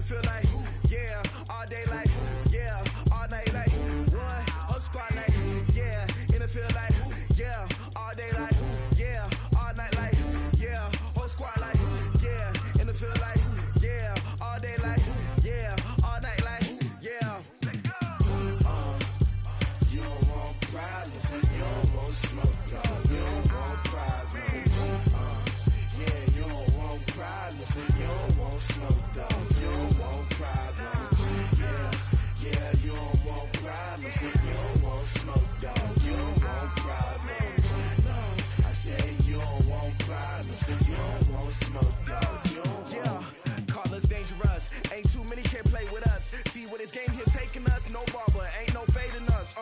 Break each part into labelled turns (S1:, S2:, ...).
S1: feel like, yeah, all day like, yeah, all night like, what? Whole squad like, yeah, in the feel like, yeah, all day like, yeah, all night like, yeah, whole squad like, yeah, in the feel like, yeah, all day like, yeah, all night like, yeah. You don't want problems, you don't want smoke, no, you don't want problems. Yeah, you don't want problems, you don't want smoke, dog, you don't want problems. Yeah, you don't want problems, you don't want smoke, dog, you don't want problems. No, I say you don't want problems, you don't want smoke, dog, you don't want. Yeah, call us dangerous, ain't too many can play with us. See what this game here taking us, no barber, ain't no fading us.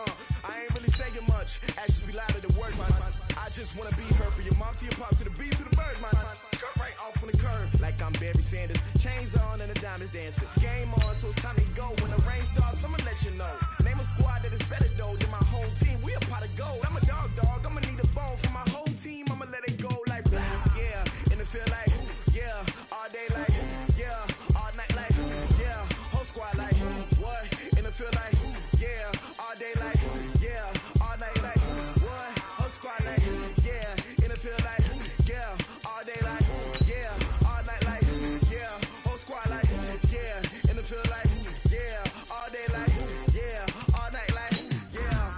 S1: I ain't really saying much, actions be louder than words, man. I just wanna be her for your mom to your pop to the beat to the birds, man. Cut right off on the curb, like I'm Barry Sanders. Chains on and the diamonds dancing. Game on, so it's time to go. When the rain starts, I'ma let you know. Name a squad that is better though than my home team. We a pot of gold. I'm a dog, I'ma need a bone for my whole team. I'ma let it go like, yeah, and it feel like, yeah, all day like, yeah, all night like, yeah, whole squad like, what? And it feel like, yeah, all day like, yeah, all night like, what? Whole squad like, yeah, and it feel like, yeah, all day like, yeah, all night like, yeah, whole squad like, yeah, and it feel like, yeah, all day like, yeah, all night like, yeah.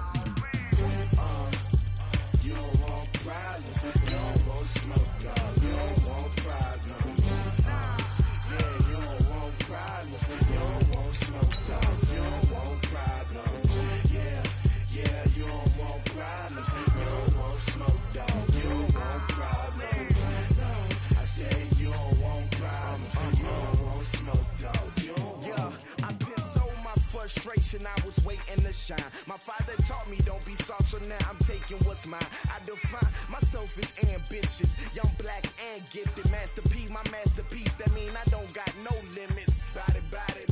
S1: You don't want problems, you don't want smoke, dog, you don't want problems. Yeah, you don't want problems, you don't want smoke, dog, you don't want problems. Yeah, you don't want problems, you don't want smoke, dog, you don't want problems. No, I say you don't want problems, you don't want smoke, dog, you don't want. Yeah, I been so my frustration, I was waiting to shine. My father taught me don't be soft, so now I'm taking what's mine. I define myself as ambitious, young, black, and gifted. Master P, my masterpiece, that mean I don't got no limits. Bout it,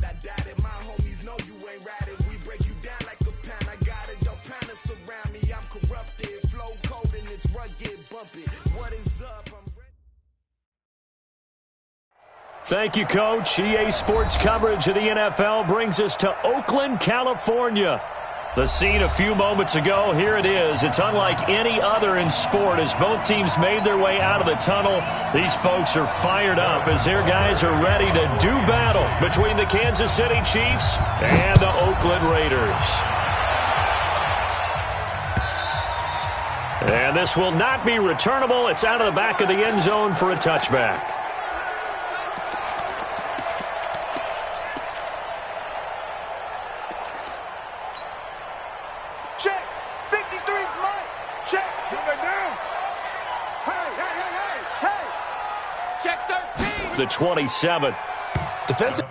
S1: I doubt it. My homies know you ain't ride it. We break you down like a pound. I got it, don't pound it surround me. I'm corrupted, flow cold and it's rugged, bump it. What is up? I'm ready.
S2: Thank you, Coach. EA Sports coverage of the NFL brings us to Oakland, California. The scene a few moments ago, here it is. It's unlike any other in sport as both teams made their way out of the tunnel. These folks are fired up as their guys are ready to do battle between the Kansas City Chiefs and the Oakland Raiders. And this will not be returnable. It's out of the back of the end zone for a touchback.
S3: Check. 53's mine. Check. Coming down. Hey. Check 13.
S2: The 27.
S4: Defensive.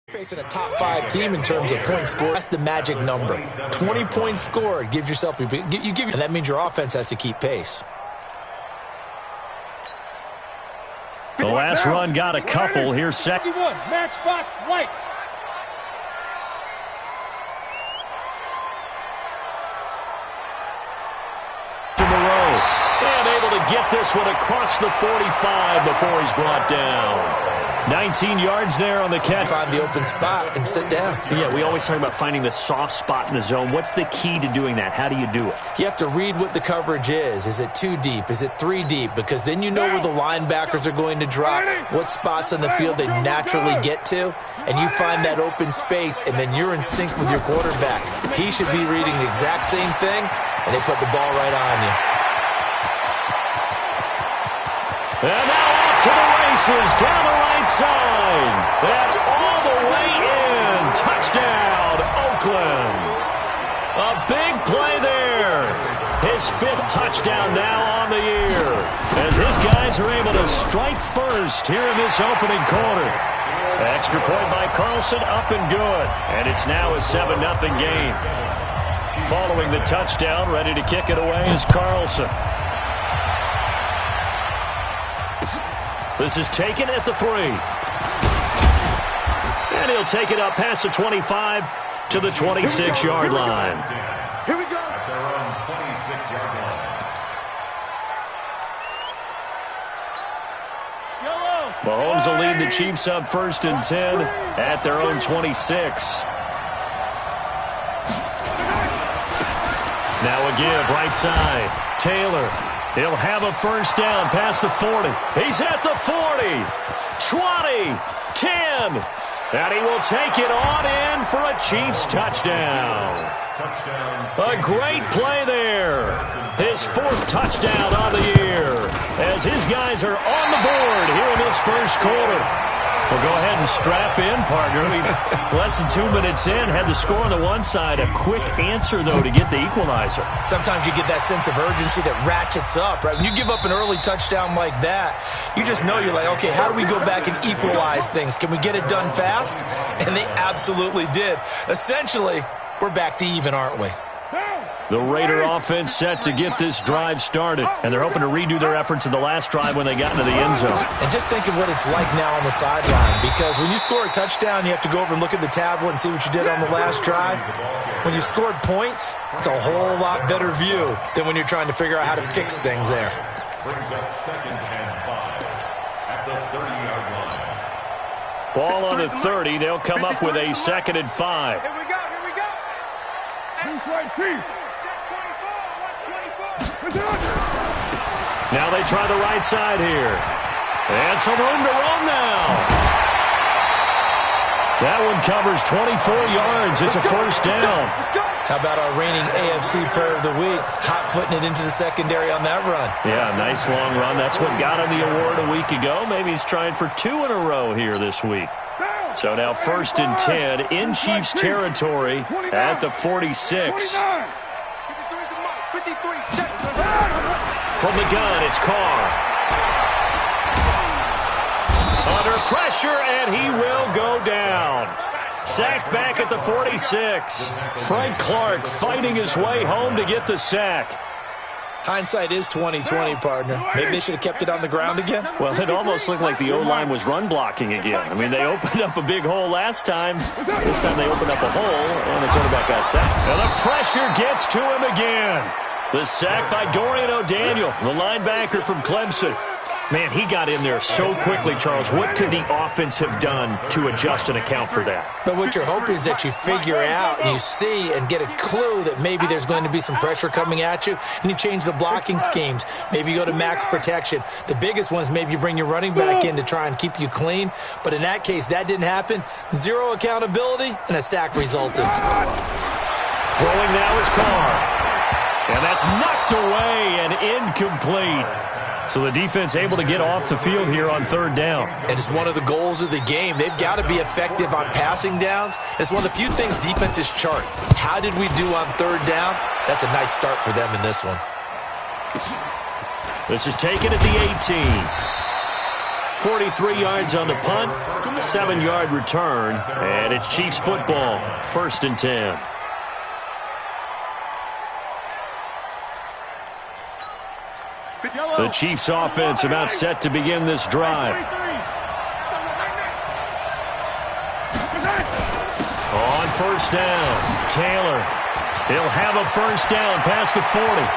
S4: Facing a top 5 team in terms of points scored. That's the magic number. 20 points scored gives yourself and that means your offense has to keep pace.
S2: The last run got a couple. Here's second.
S3: Matchbox White.
S2: To the row. And able to get this one across the 45 before he's brought down. 19 yards there on the catch.
S4: Find the open spot and sit down.
S2: Yeah, we always talk about finding the soft spot in the zone. What's the key to doing that? How do you do it?
S4: You have to read what the coverage is. Is it 2 deep? Is it 3 deep? Because then you know where the linebackers are going to drop, what spots on the field they naturally get to, and you find that open space, and then you're in sync with your quarterback. He should be reading the exact same thing, and they put the ball right on you.
S2: And now off to the races, down the right side. And all the way in. Touchdown, Oakland. A big play there. His 5th touchdown now on the year. As his guys are able to strike first here in this opening quarter. Extra point by Carlson, up and good. And it's now a 7-0 game. Following the touchdown, ready to kick it away is Carlson. This is taken at the 3. And he'll take it up past the 25 to the 26-yard line.
S3: Here we go.
S5: At their own 26-yard line.
S2: Mahomes will lead the Chiefs up 1st and 10 at their own 26. Now a give, right side. Taylor. He'll have a first down past the 40. He's at the 40. 20. 10. And he will take it on in for a Chiefs touchdown. A great play there. His 4th touchdown of the year as his guys are on the board here in this first quarter. Well, go ahead and strap in, partner. Less than 2 minutes in, had the score on the one side. A quick answer, though, to get the equalizer.
S4: Sometimes you get that sense of urgency that ratchets up, right? When you give up an early touchdown like that, you just know you're like, okay, how do we go back and equalize things? Can we get it done fast? And they absolutely did. Essentially, we're back to even, aren't we?
S2: The Raider offense set to get this drive started, and they're hoping to redo their efforts in the last drive when they got into the end zone.
S4: And just think of what it's like now on the sideline, because when you score a touchdown, you have to go over and look at the tablet and see what you did on the last drive. When you scored points, it's a whole lot better view than when you're trying to figure out how to fix things there.
S5: Brings up 2nd and 5 at the 30-yard line.
S2: Ball on the 30. They'll come up with a 2nd and 5.
S3: Here we go. Here we go.
S6: Who's right, Chief?
S3: Check 24. Watch 24.
S2: Now they try the right side here. And some room to run now. That one covers 24 yards. It's a first down.
S4: How about our reigning AFC Player of the Week, hot-footing it into the secondary on that run?
S2: Yeah, nice long run. That's what got him the award a week ago. Maybe he's trying for 2 in a row here this week. So now 1st and 10 in Chiefs territory at the 46.
S3: 53. Check.
S2: From the gun, it's Carr. Under pressure, and he will go down. Sacked back at the 46. Frank Clark fighting his way home to get the sack.
S4: Hindsight is 20/20, partner. Maybe they should have kept it on the ground again.
S2: Well, it almost looked like the O-line was run blocking again. I mean, they opened up a big hole last time. This time they opened up a hole, and the quarterback got sacked. And the pressure gets to him again. The sack by Dorian O'Daniel, the linebacker from Clemson. Man, he got in there so quickly, Charles. What could the offense have done to adjust and account for that?
S4: But what you're hoping is that you figure out and you see and get a clue that maybe there's going to be some pressure coming at you, and you change the blocking schemes. Maybe you go to max protection. The biggest one is maybe you bring your running back in to try and keep you clean. But in that case, that didn't happen. 0 accountability, and a sack resulted.
S2: Throwing now is Carr. And that's knocked away and incomplete. So the defense able to get off the field here on 3rd down.
S4: And it's one of the goals of the game. They've got to be effective on passing downs. It's one of the few things defenses chart. How did we do on 3rd down? That's a nice start for them in this one.
S2: This is taken at the 18. 43 yards on the punt, 7-yard return, and it's Chiefs football, 1st and 10. The Chiefs offense about set to begin this drive. On 1st down, Taylor. He'll have a first down past the 40.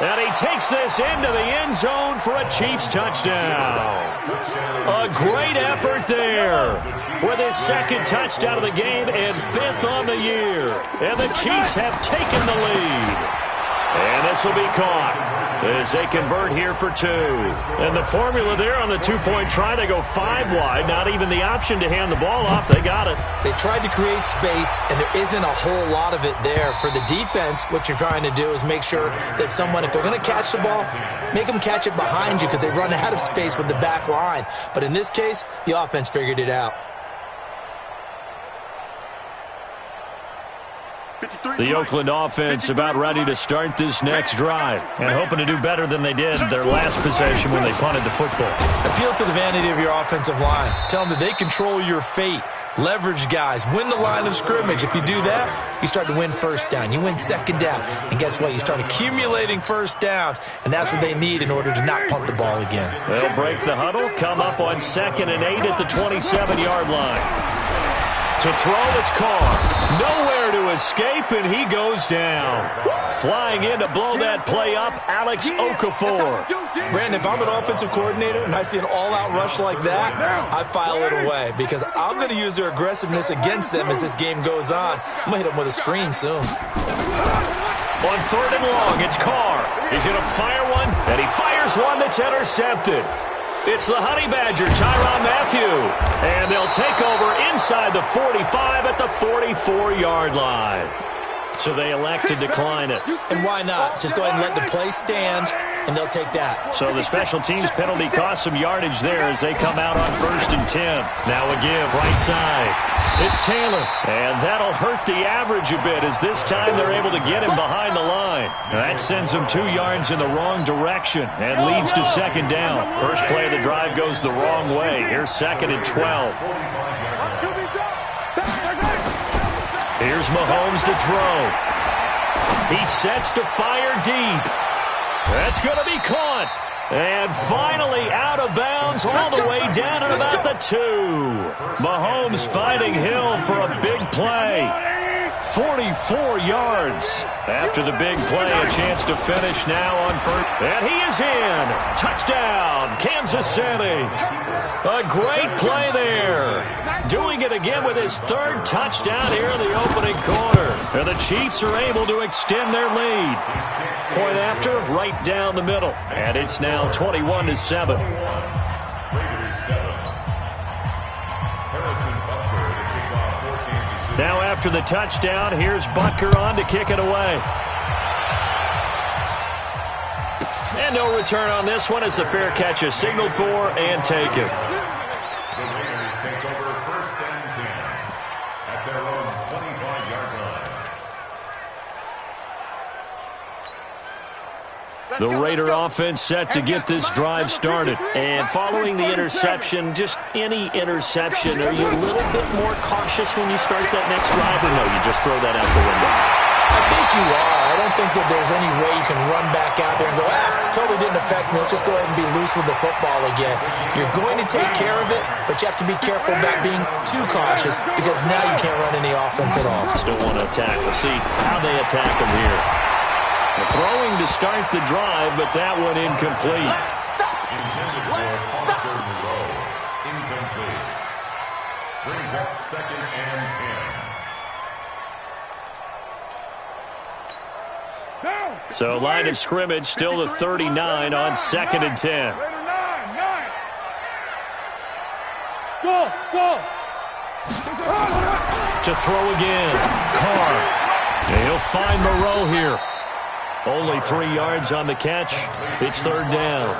S2: And he takes this into the end zone for a Chiefs touchdown. A great effort there with his 2nd touchdown of the game and 5th on the year. And the Chiefs have taken the lead. And this will be caught as they convert here for 2. And the formula there on the 2-point try, they go 5 wide. Not even the option to hand the ball off. They got it.
S4: They tried to create space, and there isn't a whole lot of it there. For the defense, what you're trying to do is make sure that someone, if they're going to catch the ball, make them catch it behind you because they run out of space with the back line. But in this case, the offense figured it out.
S2: The Oakland offense about ready to start this next drive and hoping to do better than they did their last possession when they punted the football.
S4: Appeal to the vanity of your offensive line. Tell them that they control your fate. Leverage guys. Win the line of scrimmage. If you do that, you start to win first down. You win second down. And guess what? You start accumulating first downs. And that's what they need in order to not punt the ball again.
S2: They'll break the huddle, come up on 2nd and 8 at the 27-yard line. To throw, it's Carr. Nowhere to escape, and he goes down. Flying in to blow that play up, Alex Okafor.
S4: Brandon, if I'm an offensive coordinator and I see an all-out rush like that, I file it away because I'm going to use their aggressiveness against them as this game goes on. I'm going to hit them with a screen soon.
S2: On 3rd and long, it's Carr. He's going to fire one, and he fires one that's intercepted. It's the Honey Badger, Tyrann Mathieu. And they'll take over inside the 45 at the 44-yard line. So they elect to decline it.
S4: And why not? Just go ahead and let the play stand, and they'll take that.
S2: So the special teams penalty cost some yardage there as they come out on 1st and 10. Now a give, right side. It's Taylor. And that'll hurt the average a bit as this time they're able to get him behind the line. That sends him 2 yards in the wrong direction and leads to 2nd down. First play of the drive goes the wrong way. Here's 2nd and 12. Here's Mahomes to throw. He sets to fire deep. That's going to be caught. And finally out of bounds all the way down at about the 2. Mahomes finding Hill for a big play. 44 yards. After the big play, a chance to finish now on 1st. And he is in. Touchdown, Kansas City. A great play there. Doing it again with his 3rd touchdown here in the opening quarter. And the Chiefs are able to extend their lead. Point after, right down the middle. And it's now 21-7. Now after the touchdown, here's Butker on to kick it away. And no return on this one as the fair catch is signaled for and taken.
S5: The Raiders take over 1st and 10 at their own 25-yard line.
S2: The Raider offense set to get this drive started. And following the interception, just any interception, are you a little bit more cautious when you start that next drive, or no, you just throw that out the window?
S4: I think you are. I don't think that there's any way you can run back out there and go, totally didn't affect me. Let's just go ahead and be loose with the football again. You're going to take care of it, but you have to be careful about being too cautious because now you can't run any offense at all.
S2: Still want to attack. We'll see how they attack him here. The throwing to start the drive, but that one incomplete.
S5: Intended for Foster Moreau. Incomplete. Brings up 2nd and 10.
S2: So line of scrimmage still the 39 on 2nd and 10.
S6: Go!
S2: To throw again. Carr. And he'll find Moreau here. Only 3 yards on the catch. It's 3rd down.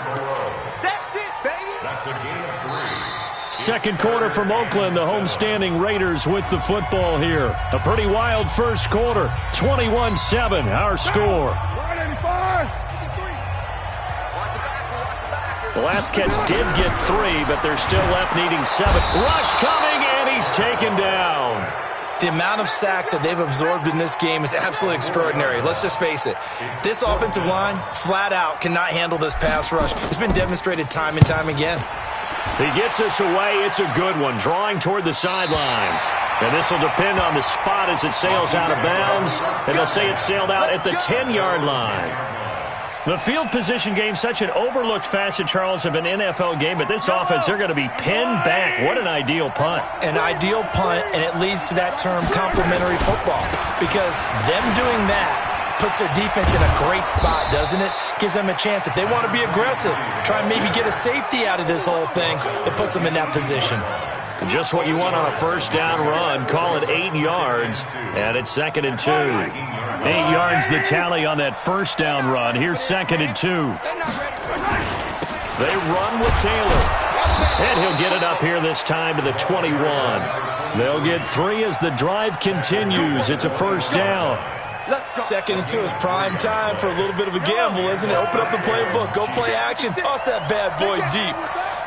S3: That's it, baby.
S5: That's a gain of 3.
S2: Second quarter from Oakland. The homestanding Raiders with the football here. A pretty wild first quarter. 21-7, our score. The last catch did get 3, but they're still left needing 7. Rush coming, and he's taken down.
S4: The amount of sacks that they've absorbed in this game is absolutely extraordinary. Let's just face it. This offensive line, flat out, cannot handle this pass rush. It's been demonstrated time and time again.
S2: He gets us away. It's a good one, drawing toward the sidelines. And this will depend on the spot as it sails out of bounds. And they'll say it sailed out at the 10-yard line. The field position game, such an overlooked facet, Charles, of an NFL game. But this offense, they're going to be pinned back. What an ideal punt.
S4: An ideal punt, and it leads to that term complementary football. Because them doing that puts their defense in a great spot, doesn't it? Gives them a chance. If they want to be aggressive, try and maybe get a safety out of this whole thing, it puts them in that position.
S2: Just what you want on a first down run. Call it 8 yards, and it's 2nd and 2. 8 yards the tally on that first down run. Here's 2nd and 2. They run with Taylor. And he'll get it up here this time to the 21. They'll get 3 as the drive continues. It's a first down.
S4: 2nd and 2 is prime time for a little bit of a gamble, isn't it? Open up the playbook, go play action, toss that bad boy deep.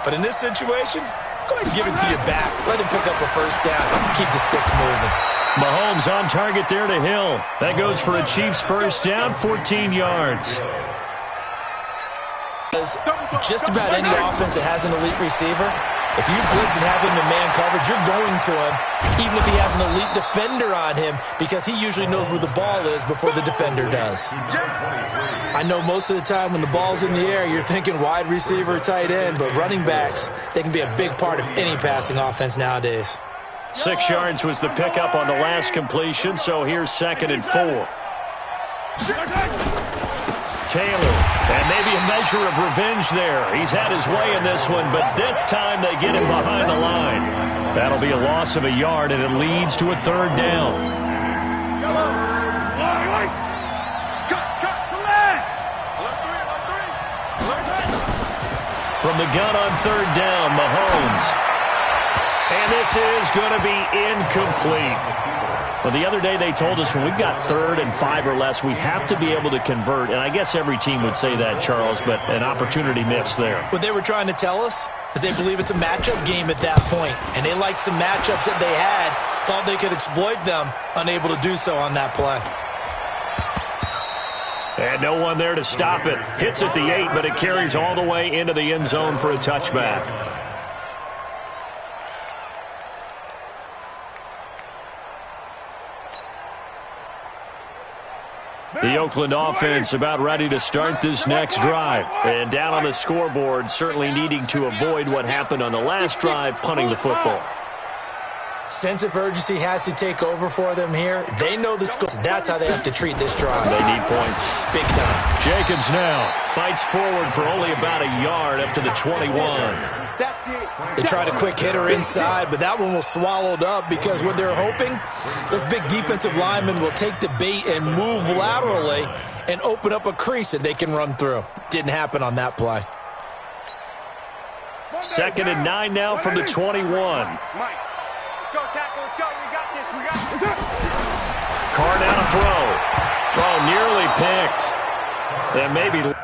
S4: But in this situation, go ahead and give it to your back. Let him pick up a first down. Keep the sticks moving.
S2: Mahomes on target there to Hill. That goes for a Chiefs first down, 14 yards.
S4: Just about any offense that has an elite receiver, if you blitz and have him in man coverage, you're going to him, even if he has an elite defender on him, because he usually knows where the ball is before the defender does. I know most of the time when the ball's in the air, you're thinking wide receiver, tight end, but running backs, they can be a big part of any passing offense nowadays.
S2: 6 yards was the pickup on the last completion, so here's 2nd and 4. Taylor, and maybe a measure of revenge there. He's had his way in this one, but this time they get him behind the line. That'll be a loss of a yard, and it leads to a 3rd down. From the gun on 3rd down, Mahomes. And this is going to be incomplete. Well, the other day they told us when we've got 3rd and 5 or less, we have to be able to convert. And I guess every team would say that, Charles, but an opportunity missed there.
S4: What they were trying to tell us is they believe it's a matchup game at that point. And they liked some matchups that they had, thought they could exploit them, unable to do so on that play.
S2: And no one there to stop it. Hits at the 8, but it carries all the way into the end zone for a touchback. The Oakland offense about ready to start this next drive. And down on the scoreboard, certainly needing to avoid what happened on the last drive, punting the football.
S4: Sense of urgency has to take over for them here. They know the score. That's how they have to treat this drive.
S2: They need points.
S4: Big time.
S2: Jacobs now fights forward for only about a yard up to the 21.
S4: They tried a quick hitter inside, but that one was swallowed up because what they're hoping, those big defensive linemen will take the bait and move laterally and open up a crease that they can run through. Didn't happen on that play.
S2: 2nd and 9 now from the 21.
S3: Go, tackle, let's go. We got this. We got this.
S2: Carr down a throw. Oh, nearly picked. And maybe...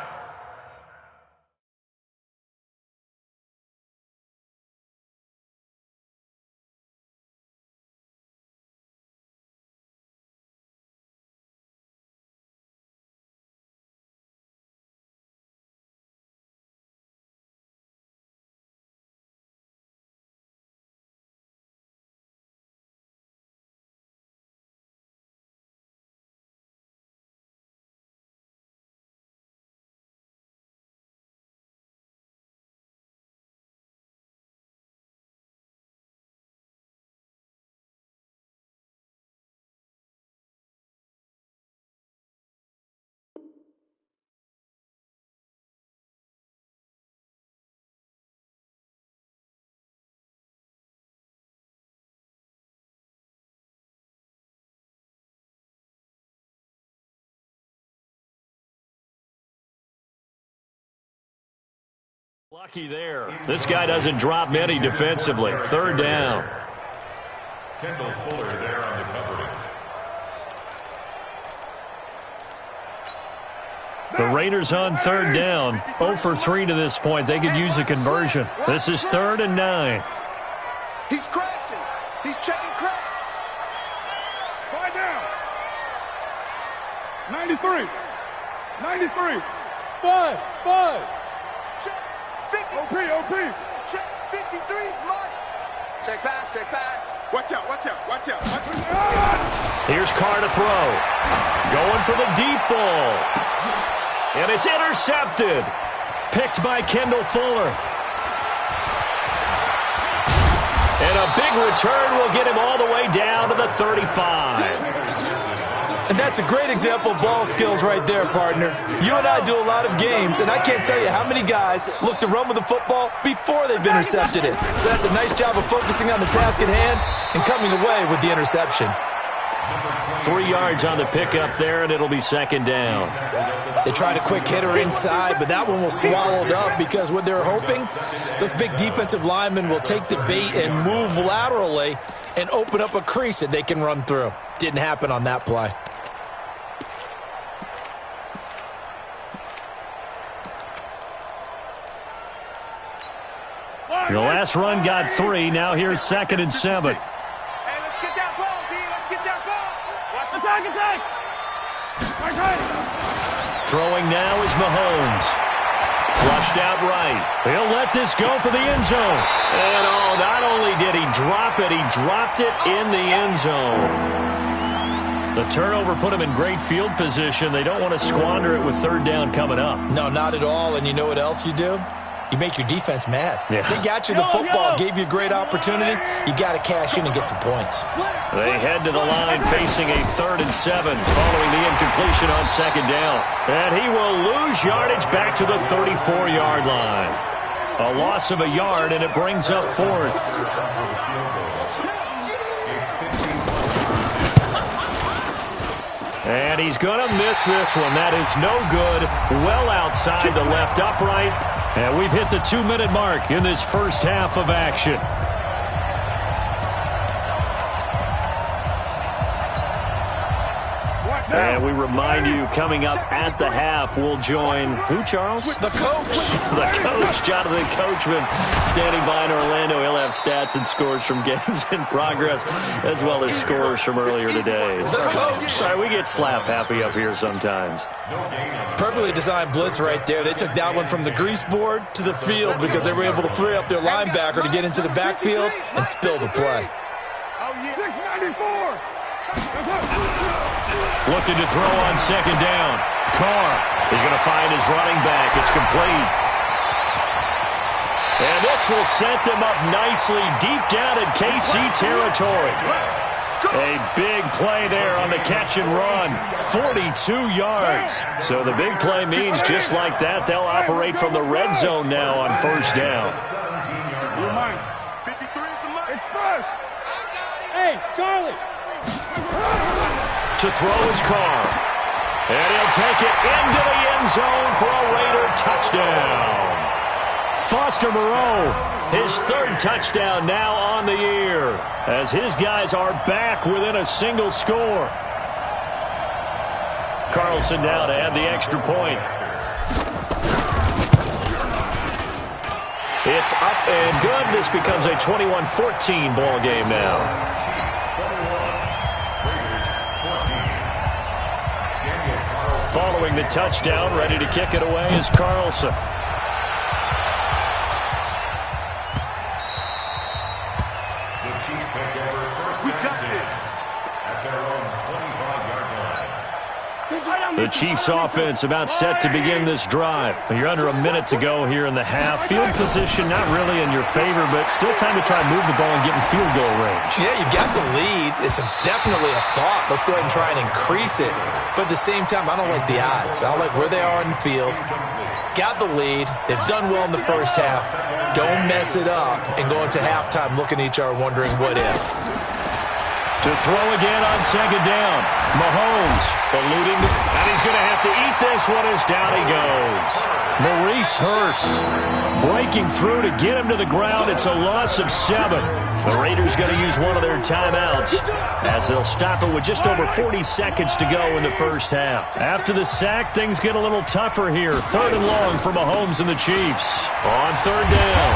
S2: Lucky there. This guy doesn't drop many defensively. 3rd down.
S5: Kendall Fuller there on the coverage.
S2: The Raiders on 3rd down. 0 for 3 to this point. They could use a conversion. This is 3rd and 9.
S3: He's crashing. He's checking crash.
S6: 5 down. 93. 93. Five.
S3: Check. 50.
S6: OP.
S3: Check. 53's mine. Check pass.
S6: Watch out.
S2: Here's Carr to throw. Going for the deep ball. And it's intercepted. Picked by Kendall Fuller. And a big return will get him all the way down to the 35.
S4: And that's a great example of ball skills right there, partner. You and I do a lot of games, and I can't tell you how many guys look to run with the football before they've intercepted it. So that's a nice job of focusing on the task at hand and coming away with the interception.
S2: 3 yards on the pickup there, and it'll be 2nd down.
S4: They tried a quick hitter inside, but that one was swallowed up because what they're hoping, those big defensive linemen will take the bait and move laterally and open up a crease that they can run through. Didn't happen on that play.
S2: The last run got 3. Now here's 2nd and 7.
S3: Hey, let's get that ball, D. Let's get that ball. Watch attack, attack.
S2: Throwing now is Mahomes. Flushed out right. He'll let this go for the end zone. And not only did he drop it, he dropped it in the end zone. The turnover put him in great field position. They don't want to squander it with 3rd down coming up.
S4: No, not at all. And you know what else you do? You make your defense mad.
S2: Yeah.
S4: They got you the football, gave you a great opportunity. You got to cash in and get some points.
S2: They head to the line facing a 3rd and 7 following the incompletion on 2nd down. And he will lose yardage back to the 34-yard line. A loss of a yard, and it brings up 4th. And he's going to miss this one. That is no good. Well outside the left upright. And we've hit the 2-minute mark in this first half of action. And we remind you, coming up at the half, we'll join who, Charles?
S4: The coach.
S2: The coach, Jonathan Coachman, standing by in Orlando. He'll have stats and scores from games in progress, as well as scores from earlier today.
S4: The coach.
S2: Sorry, we get slap happy up here sometimes.
S4: Perfectly designed blitz right there. They took that one from the grease board to the field because they were able to free up their linebacker to get into the backfield and spill the play.
S6: 694.
S2: Looking to throw on 2nd down. Carr is going to find his running back. It's complete. And this will set them up nicely deep down in KC territory. A big play there on the catch and run. 42 yards. So the big play means just like that, they'll operate from the red zone now on 1st down.
S3: 53 is the mark.
S6: Express. Hey, Charlie.
S2: To throw his Carr. And he'll take it into the end zone for a Raider touchdown. Foster Moreau, his 3rd touchdown now on the year, as his guys are back within a single score. Carlson now to add the extra point. It's up and good. This becomes a 21-14 ball game now. Following the touchdown, ready to kick it away is Carlson.
S5: The Chiefs take over 1st and 10 at their own 25-yard line.
S2: The Chiefs offense about set to begin this drive. You're under a minute to go here in the half. Field position not really in your favor, but still time to try and move the ball and get in field goal range.
S4: Yeah, you've got the lead. It's definitely a thought. Let's go ahead and try and increase it. But at the same time, I don't like the odds. I don't like where they are in the field. Got the lead. They've done well in the first half. Don't mess it up and go into halftime looking at each other wondering what if.
S2: To throw again on 2nd down. Mahomes eluding, and he's going to have to eat this one as down he goes. Maurice Hurst breaking through to get him to the ground. It's a loss of 7. The Raiders going to use one of their timeouts as they'll stop it with just over 40 seconds to go in the first half. After the sack, things get a little tougher here. 3rd and long for Mahomes and the Chiefs. On 3rd down,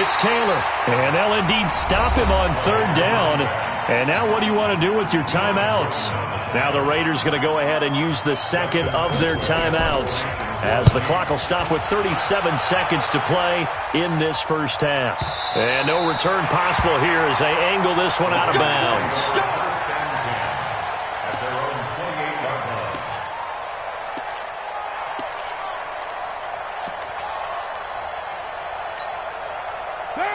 S2: it's Taylor, and they'll indeed stop him on 3rd down. And now what do you want to do with your timeouts? Now the Raiders going to go ahead and use the 2nd of their timeouts as the clock will stop with 37 seconds to play in this first half. And no return possible here as they angle this one out of bounds.
S5: 1st and 10 at their own 28-yard line.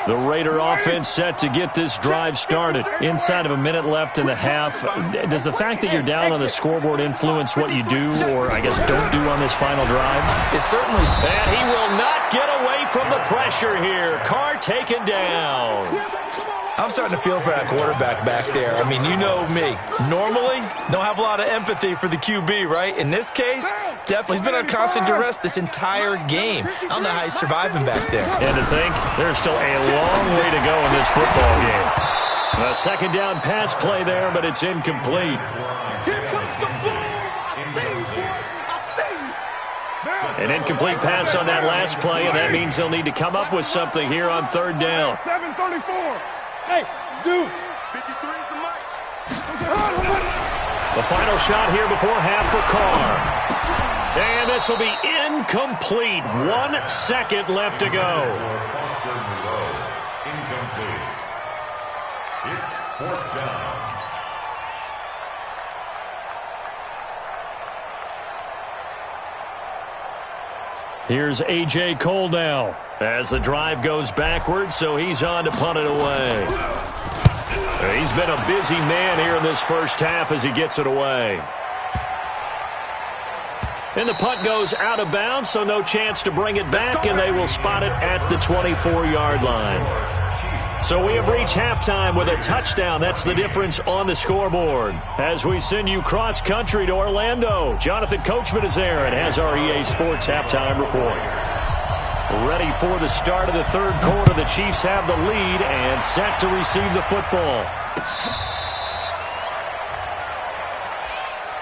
S2: The Raider offense set to get this drive started. Inside of a minute left in the half. Does the fact that you're down on the scoreboard influence what you do, or I guess don't do on this final drive?
S4: It certainly...
S2: And he will not get away from the pressure here. Carr taken down.
S4: I'm starting to feel for that quarterback back there. I mean, you know me. Normally, don't have a lot of empathy for the QB, right? In this case, definitely. He's been under constant duress this entire game. I don't know how he's surviving back there.
S2: And to think, there's still a long way to go in this football game. A second down pass play there, but it's incomplete. An incomplete pass on that last play, and that means they'll need to come up with something here on third down.
S6: 7:34. Hey, Zoo.
S3: 53 is the mic.
S2: The final shot here before half for Carr. And this will be incomplete. 1 second left to go.
S5: Incomplete. It's fourth down.
S2: Here's A.J. Cole now as the drive goes backwards, so he's on to punt it away. He's been a busy man here in this first half as he gets it away. And the punt goes out of bounds, so no chance to bring it back, and they will spot it at the 24-yard line. So we have reached halftime with a touchdown. That's the difference on the scoreboard. As we send you cross-country to Orlando, Jonathan Coachman is there and has our EA Sports halftime report. Ready for the start of the third quarter. The Chiefs have the lead and set to receive the football.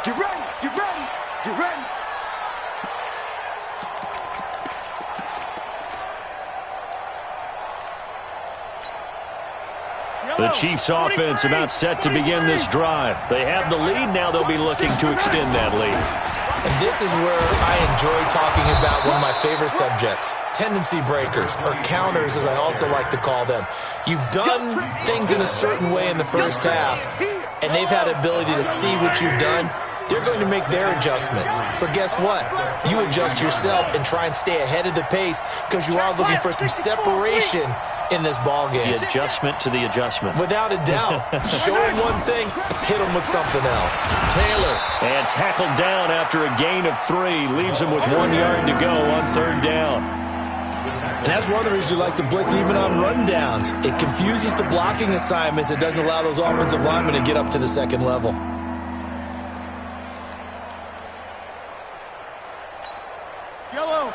S3: Get ready, get ready, get ready.
S2: The Chiefs offense about set to begin this drive. They have the lead. Now they'll be looking to extend that lead.
S4: And this is where I enjoy talking about one of my favorite subjects, tendency breakers, or counters as I also like to call them. You've done things in a certain way in the first half, and they've had the ability to see what you've done. They're going to make their adjustments. So guess what? You adjust yourself and try and stay ahead of the pace because you are looking for some separation in this ball game.
S2: The adjustment to the adjustment.
S4: Without a doubt. Show them one thing, hit them with something else.
S2: Taylor, and tackled down after a gain of 3. Leaves him with 1 yard to go on third down.
S4: And that's one of the reasons you like to blitz even on rundowns. It confuses the blocking assignments. It doesn't allow those offensive linemen to get up to the second level.
S6: Yellow.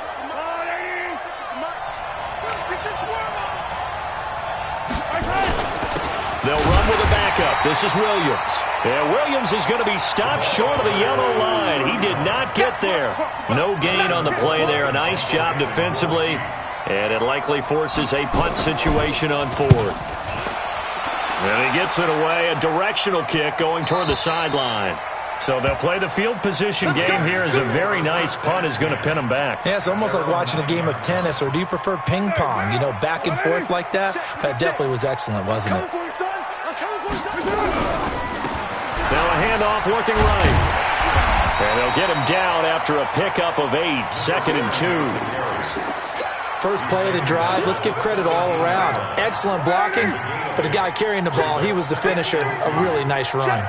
S2: They'll run with a backup. This is Williams. And Williams is going to be stopped short of the yellow line. He did not get there. No gain on the play there. A nice job defensively. And it likely forces a punt situation on fourth. And he gets it away. A directional kick going toward the sideline. So they'll play the field position game here as a very nice punt is going to pin them back.
S4: Yeah, it's almost like watching a game of tennis, or do you prefer ping pong? You know, back and forth like that? That definitely was excellent, wasn't it?
S2: Now a handoff looking right. And they'll get him down after a pickup of 8, 2nd and 2.
S4: First play of the drive, let's give credit all around. Excellent blocking, but the guy carrying the ball, he was the finisher. A really nice run.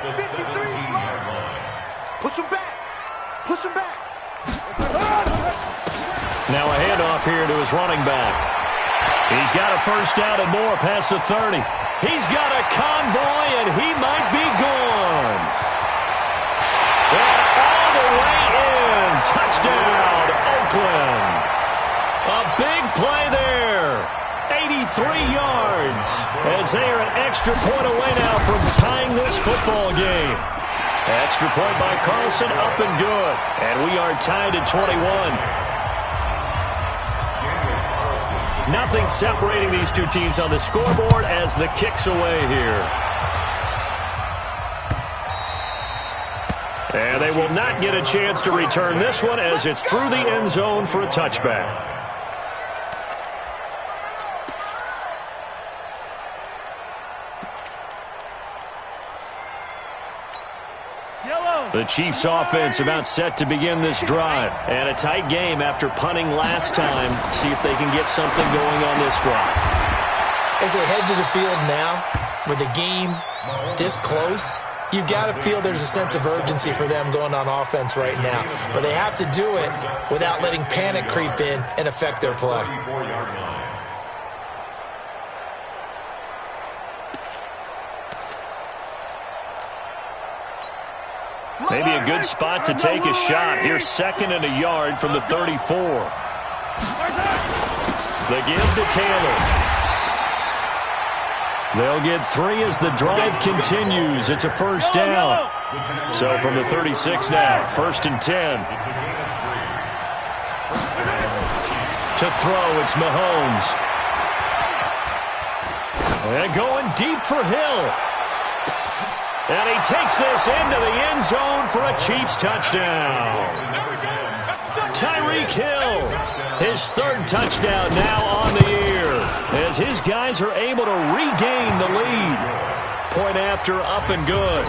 S3: Push him back. Push him back.
S2: Now a handoff here to his running back. He's got a first down and more past the 30. He's got a convoy, and he might be gone. And all the way in. Touchdown, Oakland. A big play there. 83 yards as they are an extra point away now from tying this football game. Extra point by Carlson, up and good. And we are tied at 21. Nothing separating these two teams on the scoreboard as the kick's away here. And they will not get a chance to return this one as it's through the end zone for a touchback. The Chiefs offense about set to begin this drive. And a tight game after punting last time. See if they can get something going on this drive.
S4: As they head to the field now, with the game this close, you've got to feel there's a sense of urgency for them going on offense right now. But they have to do it without letting panic creep in and affect their play.
S2: Maybe a good spot to take a shot. Here's 2nd and a yard from the 34. The give to Taylor. They'll get 3 as the drive continues. It's a first down. So from the 36 now, 1st and 10. To throw, it's Mahomes. And going deep for Hill. And he takes this into the end zone for a Chiefs touchdown. Tyreek Hill, his 3rd touchdown now on the year, as his guys are able to regain the lead. Point after, up and good.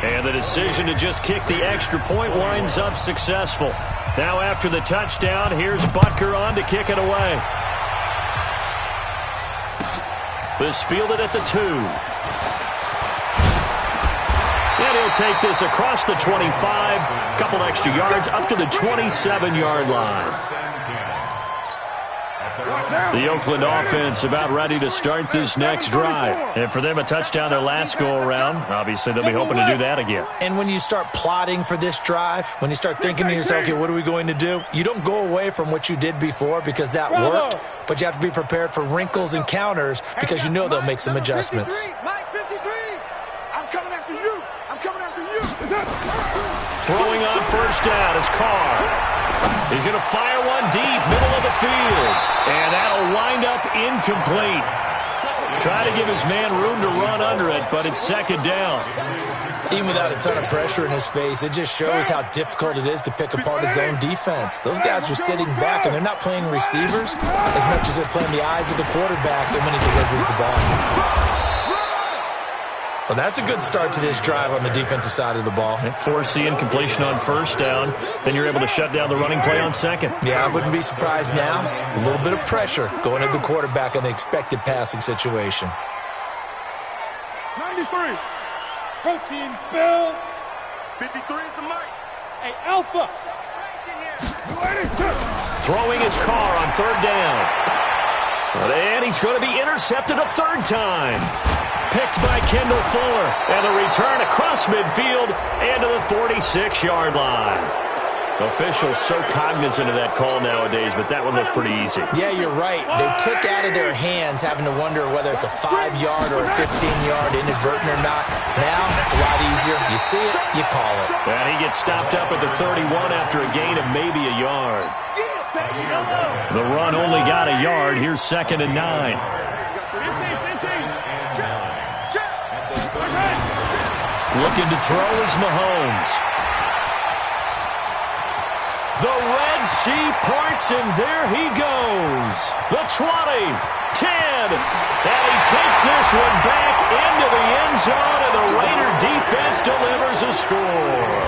S2: And the decision to just kick the extra point winds up successful. Now after the touchdown, here's Butker on to kick it away. This fielded at the 2. And he'll take this across the 25. Couple extra yards up to the 27-yard line. The Oakland offense about ready to start this next drive. And for them, a touchdown their last go-around. Obviously, they'll be hoping to do that again.
S4: And when you start plotting for this drive, when you start thinking to yourself, okay, what are we going to do? You don't go away from what you did before because that worked, but you have to be prepared for wrinkles and counters because you know they'll make some adjustments.
S3: Mike 53, I'm coming after you. I'm coming after you.
S2: Throwing on first down is Carr. He's going to fire one deep, middle of the field. And that'll wind up incomplete. Try to give his man room to run under it, but it's 2nd down.
S4: Even without a ton of pressure in his face, it just shows how difficult it is to pick apart his own defense. Those guys are sitting back, and they're not playing receivers as much as they're playing the eyes of the quarterback and when he delivers the ball. Well, that's a good start to this drive on the defensive side of the ball.
S2: Force the incompletion on first down. Then you're able to shut down the running play on 2nd.
S4: Yeah, I wouldn't be surprised now. A little bit of pressure going at the quarterback in the expected passing situation.
S6: 93. Protein spell.
S3: 53 is the mic.
S6: Hey, Alpha.
S2: Throwing his Carr on 3rd down. And he's going to be intercepted a 3rd time. Picked by Kendall Fuller. And a return across midfield and to the 46-yard line. Officials so cognizant of that call nowadays, but that would look pretty easy.
S4: Yeah, you're right. They took out of their hands having to wonder whether it's a 5-yard or a 15-yard inadvertent or not. Now, it's a lot easier. You see it, you call it.
S2: And he gets stopped up at the 31 after a gain of maybe a yard. The run only got a yard. Here's 2nd and 9. Looking to throw is Mahomes. The Red Sea parts, and there he goes. The 20, 10, and he takes this one back into the end zone, and the Raider defense delivers a score.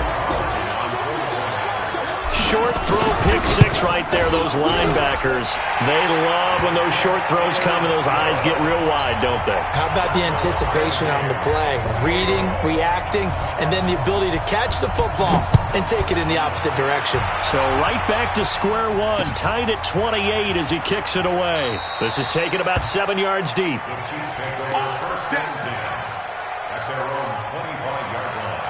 S2: Short throw, pick 6 right there. Those linebackers, they love when those short throws come and those eyes get real wide, don't they?
S4: How about the anticipation on the play? Reading, reacting, and then the ability to catch the football and take it in the opposite direction.
S2: So right back to square one, tied at 28 as he kicks it away. This is taken about 7 yards deep.
S5: The Chiefs take over first and 10 at their own 25-yard line.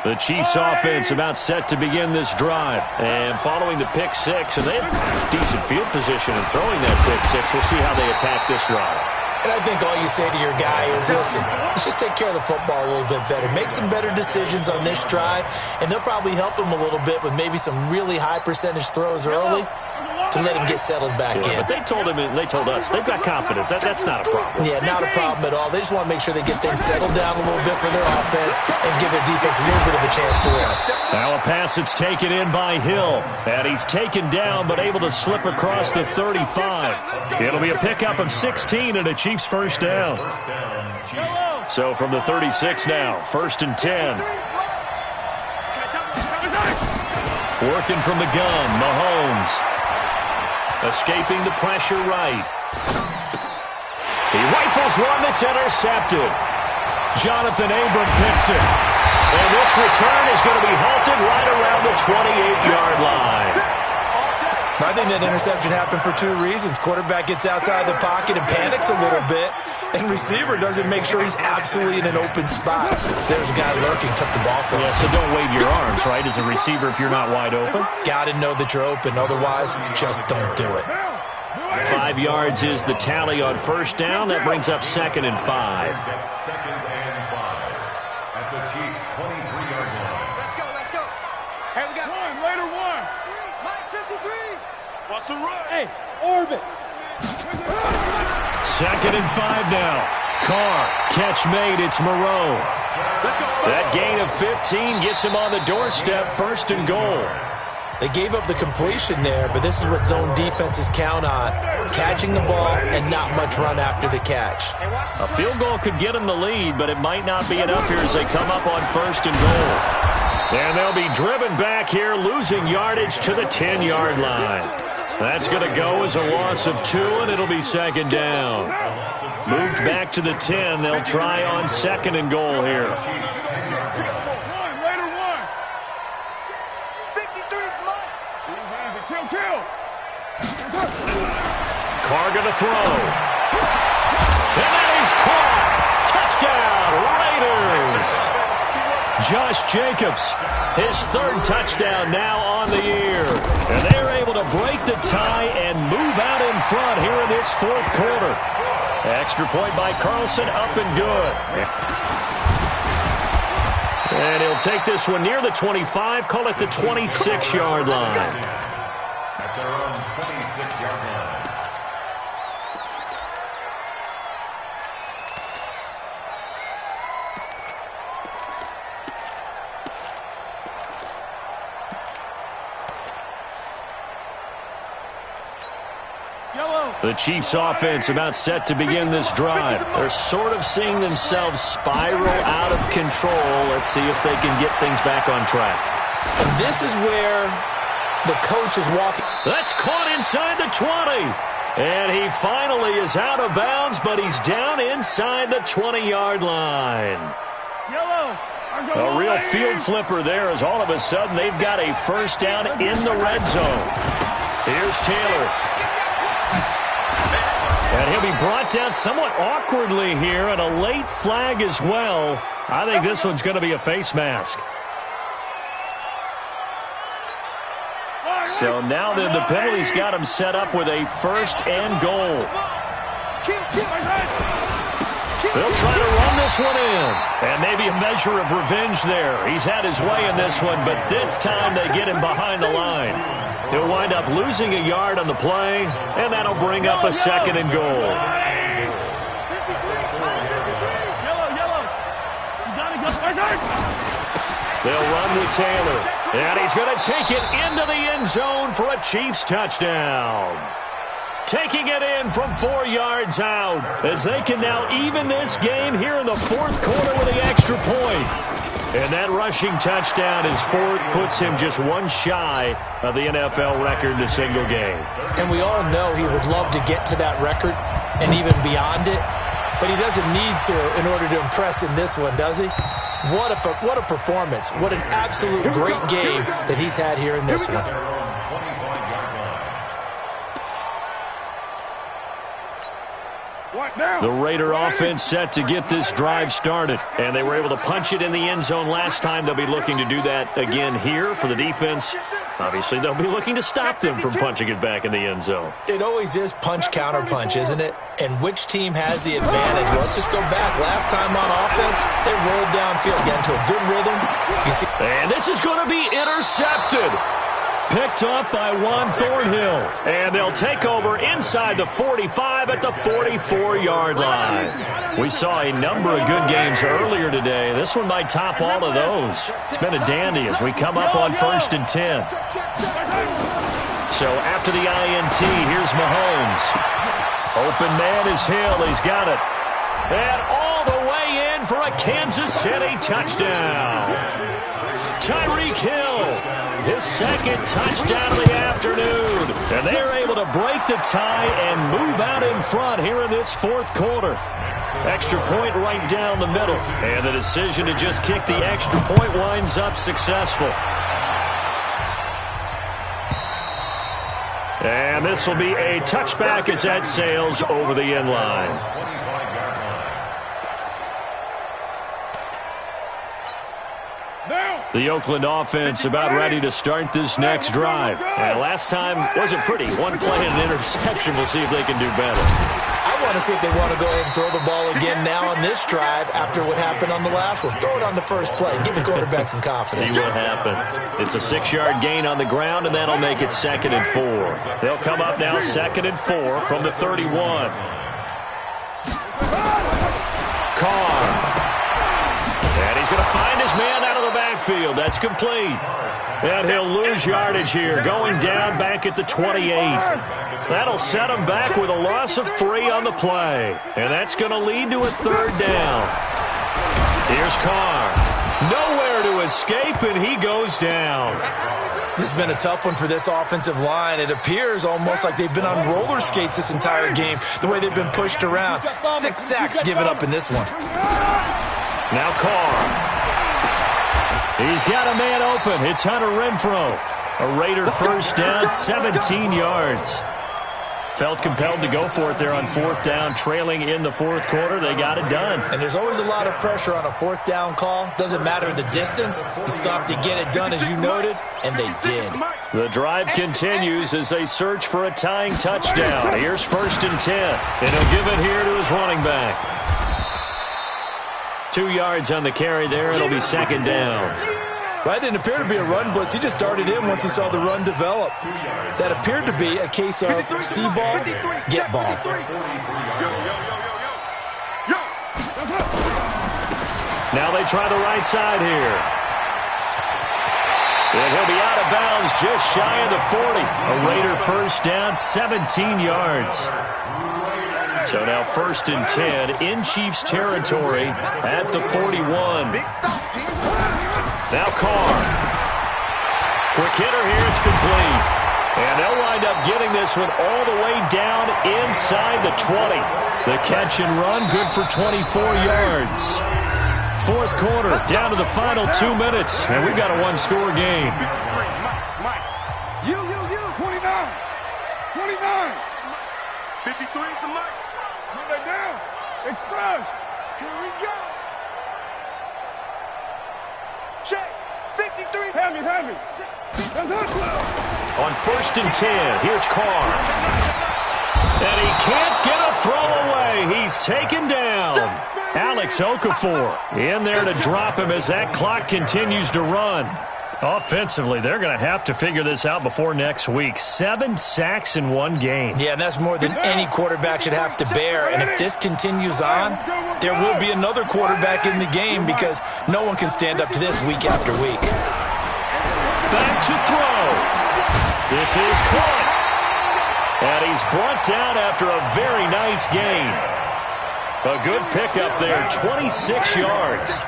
S2: The Chiefs offense about set to begin this drive. And following the pick 6, and they have decent field position in throwing that pick 6. We'll see how they attack this drive.
S4: And I think all you say to your guy is, listen, let's just take care of the football a little bit better. Make some better decisions on this drive, and they'll probably help him a little bit with maybe some really high percentage throws early to let him get settled back in.
S2: But they told him, and they told us, they've got confidence. That's not a problem.
S4: Yeah, not a problem at all. They just want to make sure they get things settled down a little bit for their offense and give their defense a little bit of a chance to rest.
S2: Now a pass that's taken in by Hill. And he's taken down but able to slip across the 35. It'll be a pickup of 16 and a Chiefs first down. So from the 36 now, 1st and 10. Working from the gun, Mahomes. Escaping the pressure right. He rifles one that's intercepted. Jonathan Abram picks it. And this return is going to be halted right around the 28-yard line.
S4: I think that interception happened for 2 reasons. Quarterback gets outside the pocket and panics a little bit. And receiver doesn't make sure he's absolutely in an open spot. So there's a guy lurking, took the ball from him.
S2: Yeah, so don't wave your arms, right, as a receiver if you're not wide open.
S4: Got to know that you're open. Otherwise, just don't do it.
S2: 5 yards is the tally on first down. That brings up 2nd and 5.
S5: Second and 5 at the Chiefs' 23-yard line.
S3: Let's go. Hey, we got one, Raider one. Mike 53. What's the run? Hey, orbit.
S2: 2nd and 5 now. Carr, catch made. It's Moreau. That gain of 15 gets him on the doorstep, 1st and goal.
S4: They gave up the completion there, but this is what zone defenses count on. Catching the ball and not much run after the catch.
S2: A field goal could get them the lead, but it might not be enough here as they come up on 1st and goal. And they'll be driven back here, losing yardage to the 10-yard line. That's going to go as a loss of 2, and it'll be 2nd down. Moved back to the 10. They'll try on 2nd and goal here. Carr going to throw. And that is caught. Touchdown, Raiders. Josh Jacobs, his 3rd touchdown now on the year. And they're able to break the tie and move out in front here in this 4th quarter. Extra point by Carlson, up and good. And he'll take this one near the 25, call it the 26-yard line.
S5: At their own 26-yard line.
S2: The Chiefs offense about set to begin this drive. They're sort of seeing themselves spiral out of control. Let's see if they can get things back on track.
S4: And this is where the coach is walking.
S2: That's caught inside the 20. And he finally is out of bounds, but he's down inside the 20-yard line. A real field flipper there as all of a sudden they've got a 1st down in the red zone. Here's Taylor. And he'll be brought down somewhat awkwardly here, and a late flag as well. I think this one's going to be a face mask. So now then the penalty's got him set up with a 1st and goal. They'll try to run this one in. And maybe a measure of revenge there. He's had his way in this one, but this time they get him behind the line. He'll wind up losing a yard on the play, and that'll bring up a 2nd and goal. They'll run with Taylor, and he's going to take it into the end zone for a Chiefs touchdown. Taking it in from 4 yards out as they can now even this game here in the 4th quarter with the extra point. And that rushing touchdown is 4th, puts him just one shy of the NFL record in a single game.
S4: And we all know he would love to get to that record and even beyond it, but he doesn't need to in order to impress in this one, does he? What a performance. What an absolute great game that he's had here in this one.
S2: The Raider offense set to get this drive started, and they were able to punch it in the end zone last time. They'll be looking to do that again here for the defense. Obviously, they'll be looking to stop them from punching it back in the end zone.
S4: It always is punch-counter-punch, isn't it? And which team has the advantage? Well, let's just go back. Last time on offense, they rolled downfield, got into a good rhythm.
S2: And this is going to be intercepted. Picked up by Juan Thornhill. And they'll take over inside the 45 at the 44-yard line. We saw a number of good games earlier today. This one might top all of those. It's been a dandy as we come up on 1st and 10. So after the INT, here's Mahomes. Open man is Hill. He's got it. And all the way in for a Kansas City touchdown. Tyreek Hill. His 2nd touchdown of the afternoon. And they're able to break the tie and move out in front here in this 4th quarter. Extra point right down the middle. And the decision to just kick the extra point winds up successful. And this will be a touchback as that sails over the end line. The Oakland offense about ready to start this next drive. And last time wasn't pretty. One play and an interception. We'll see if they can do better.
S4: I want to see if they want to go ahead and throw the ball again now on this drive after what happened on the last one. Throw it on the first play. Give the quarterback some confidence.
S2: See what happens. It's a 6-yard gain on the ground, and that'll make it 2nd and 4. They'll come up now 2nd and 4 from the 31. Carr. And he's going to find his man out of the backfield. That's complete. And he'll lose yardage here, going down back at the 28. That'll set him back with a loss of 3 on the play. And that's going to lead to a 3rd down. Here's Carr. Nowhere to escape, and he goes down.
S4: This has been a tough one for this offensive line. It appears almost like they've been on roller skates this entire game, the way they've been pushed around. 6 sacks given up in this one.
S2: Now Carr. He's got a man open. It's Hunter Renfrow. A Raider first down, 17 yards. Felt compelled to go for it there on 4th down, trailing in the 4th quarter. They got it done.
S4: And there's always a lot of pressure on a 4th down call. Doesn't matter the distance. You still have to get it done, as you noted, and they did.
S2: The drive continues as they search for a tying touchdown. Here's 1st and 10, and he'll give it here to his running back. 2 yards on the carry there. It'll be 2nd down.
S4: Well, that didn't appear to be a run blitz. He just started in once he saw the run develop. That appeared to be a case of see ball, get ball.
S2: Now they try the right side here. And he'll be out of bounds just shy of the 40. A Raider first down, 17 yards. So now 1st and 10 in Chiefs territory at the 41. Now Carr. Quick hitter here. It's complete. And they'll wind up getting this one all the way down inside the 20. The catch and run good for 24 yards. 4th quarter, down to the final 2 minutes. And we've got a 1-score game.
S3: Mike. You. 29. 29. 53 is the mic. Move that down. Express. Here we go. Check. 53. Have me.
S2: On 1st and 10, here's Carr. And he can't get a throw away. He's taken down. Alex Okafor in there to drop him as that clock continues to run. Offensively, they're going to have to figure this out before next week. 7 sacks in 1 game.
S4: Yeah, and that's more than any quarterback should have to bear. And if this continues on, there will be another quarterback in the game because no one can stand up to this week after week.
S2: Back to throw. This is caught. And he's brought down after a very nice gain. A good pickup there, 26 yards.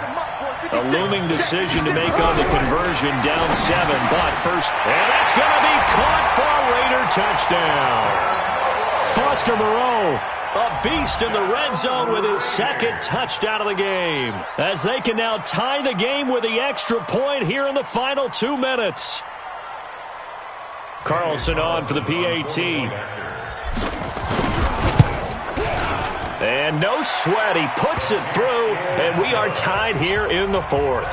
S2: A looming decision to make on the conversion, down 7, but first, and that's going to be caught for a Raider touchdown. Foster Moreau, a beast in the red zone with his 2nd touchdown of the game, as they can now tie the game with the extra point here in the final 2 minutes. Carlson on for the PAT. And no sweat, he puts it through, and we are tied here in the 4th.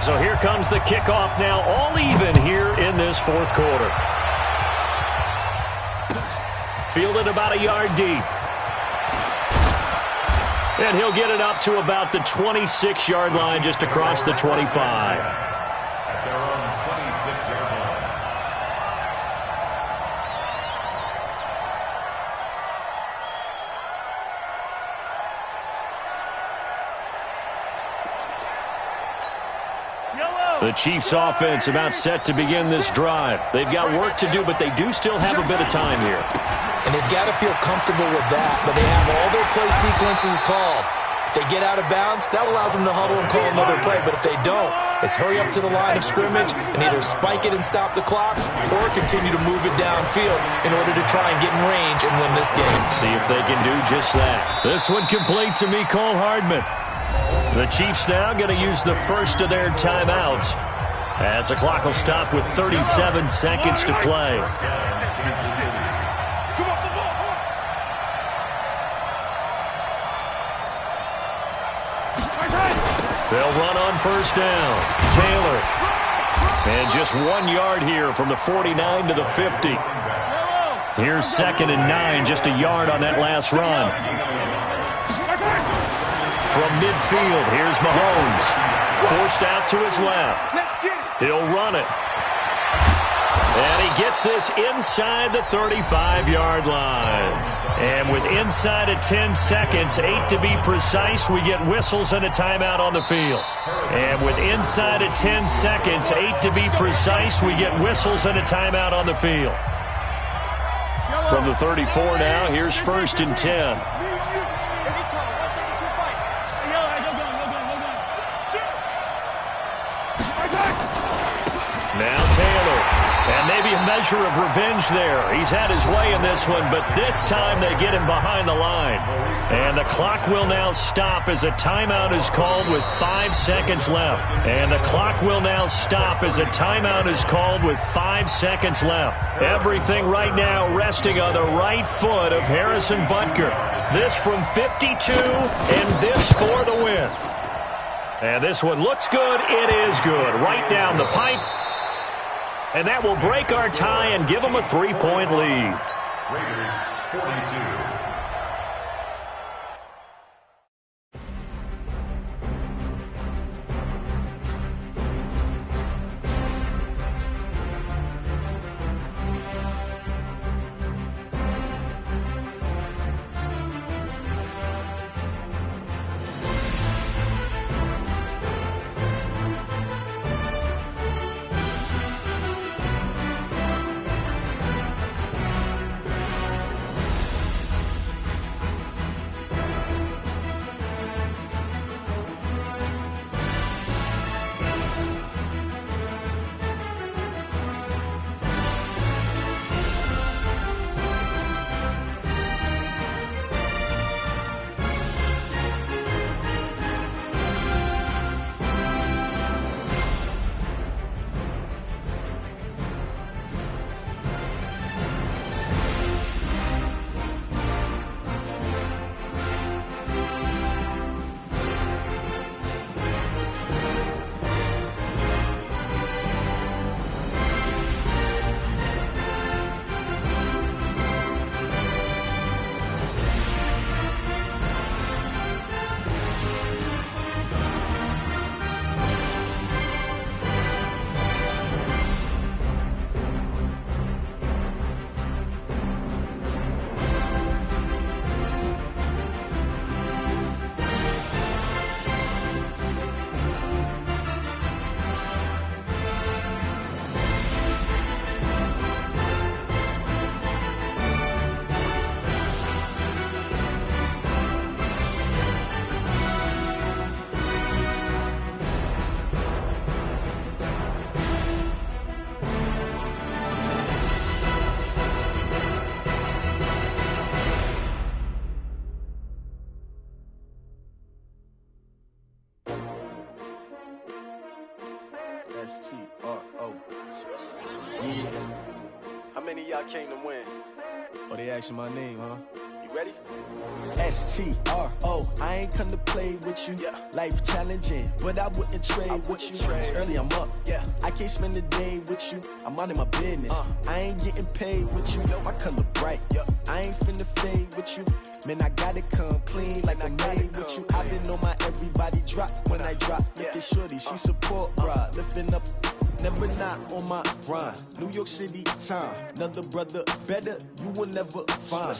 S2: So here comes the kickoff now, all even here in this 4th quarter. Fielded about a yard deep. And he'll get it up to about the 26-yard line, just across the 25.
S5: At their own 26-yard line.
S2: The Chiefs offense about set to begin this drive. They've got work to do, but they do still have a bit of time here.
S4: And they've got to feel comfortable with that, but they have all their play sequences called. If they get out of bounds, that allows them to huddle and call another play, but if they don't, it's hurry up to the line of scrimmage and either spike it and stop the clock or continue to move it downfield in order to try and get in range and win this game.
S2: See if they can do just that. This one complete to Mecole Hardman. The Chiefs now going to use the first of their timeouts. As the clock will stop with 37 seconds to play. They'll run on first down. Taylor. And just 1 yard here from the 49 to the 50. Here's 2nd and 9, just a yard on that last run. From midfield, here's Mahomes. Forced out to his left. He'll run it. And he gets this inside the 35-yard line. And with inside of 10 seconds, 8 to be precise, we get whistles and a timeout on the field. And with inside of 10 seconds, 8 to be precise, we get whistles and a timeout on the field. From the 34 now, here's 1st and 10. Now Taylor. And maybe a measure of revenge there. He's had his way in this one, but this time they get him behind the line. And the clock will now stop as a timeout is called with 5 seconds left. And the clock will now stop as a timeout is called with 5 seconds left. Everything right now resting on the right foot of Harrison Butker. This from 52, and this for the win. And this one looks good. It is good. Right down the pipe. And that will break our tie and give them a 3-point lead.
S5: Raiders 42.
S1: S-T-R-O. Yeah.
S7: How many of y'all came to win?
S1: Oh, they asking my name, huh?
S7: You ready?
S1: S-T-R-O. I ain't come to play with you.
S7: Yeah.
S1: Life challenging, but I wouldn't trade with you. It's early, I'm up.
S7: Yeah.
S1: I can't spend the day with you. I'm out in my business. I ain't getting paid with you. My color bright.
S7: Yeah.
S1: I ain't finna fade with you. Man, I gotta come clean like I'm made with you. I've been on my everybody drop when I drop. Look at shorty, she support, bruh. Lifting up, never not on my grind. New York City time, another brother better, you will never find.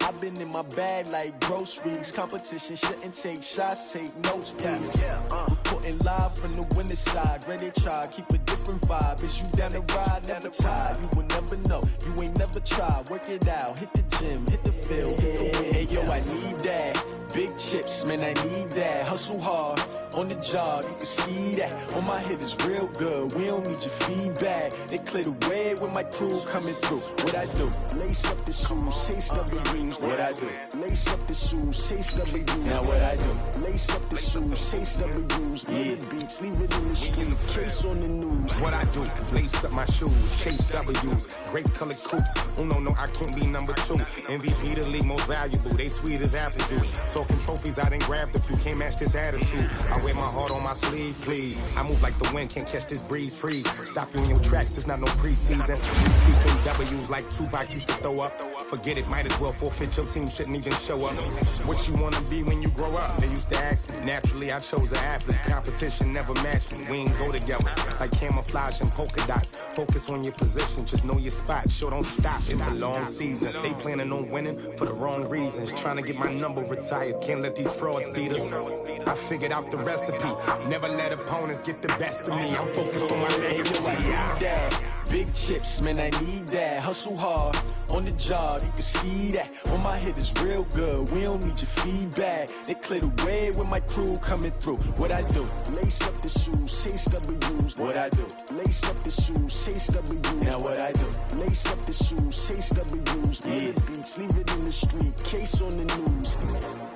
S1: I've been in my bag like groceries. Competition shouldn't take shots, take notes, please. Reporting live from the winning side. Ready to try, keep a different vibe. Is you down the ride, never tired. You will never know, you ain't never tried. Work it out, hit the gym, hit the field. Hey, yo, I need that. Big chips, man, I need that. Hustle hard on the job, you can see that. On my hit is real good, we don't need your feedback. They clear the way with my crew coming through. What I do? Lace up the shoes, chase W's. What I do? Lace up the shoes, chase W's. Now what I do? Lace up the shoes, chase W's. Yeah, beats, leave it in the street, case on the news.
S8: What I do? Lace up my shoes, chase W's. Great colored coops. Oh no, I can't be number 2. MVP the league most valuable. They sweet as apple juice. Talking trophies, I done grabbed a few. Can't match this attitude. I wear my heart on my sleeve, please. I move like the wind, can't catch this breeze, freeze. Stop you in your tracks, there's not no preseason. CKW's like Tupac used to throw up. Forget it, might as well forfeit, your team shouldn't even show up. What you wanna be when you grow up? They used to ask me. Naturally, I chose an athlete. Competition never matched me. We ain't go together. Like camouflage and polka dots. Focus on your position, just know your spot. Sure, don't stop, it's a long season. They planning on winning for the wrong reasons. Trying to get my number retired, can't let these frauds beat us. I figured out the recipe. Never let opponents get the best of me. I'm focused on my legacy.
S1: Big chips, man, I need that. Hustle hard on the job, you can see that. On my hit is real good, we don't need your feedback. They clear the way with my crew coming through. What I do? Lace up the shoes, chase W's. What I do? Lace up the shoes, chase W's. Now what I do? Lace up the shoes, chase W's. Yeah, beats, leave it in the street, case on the news.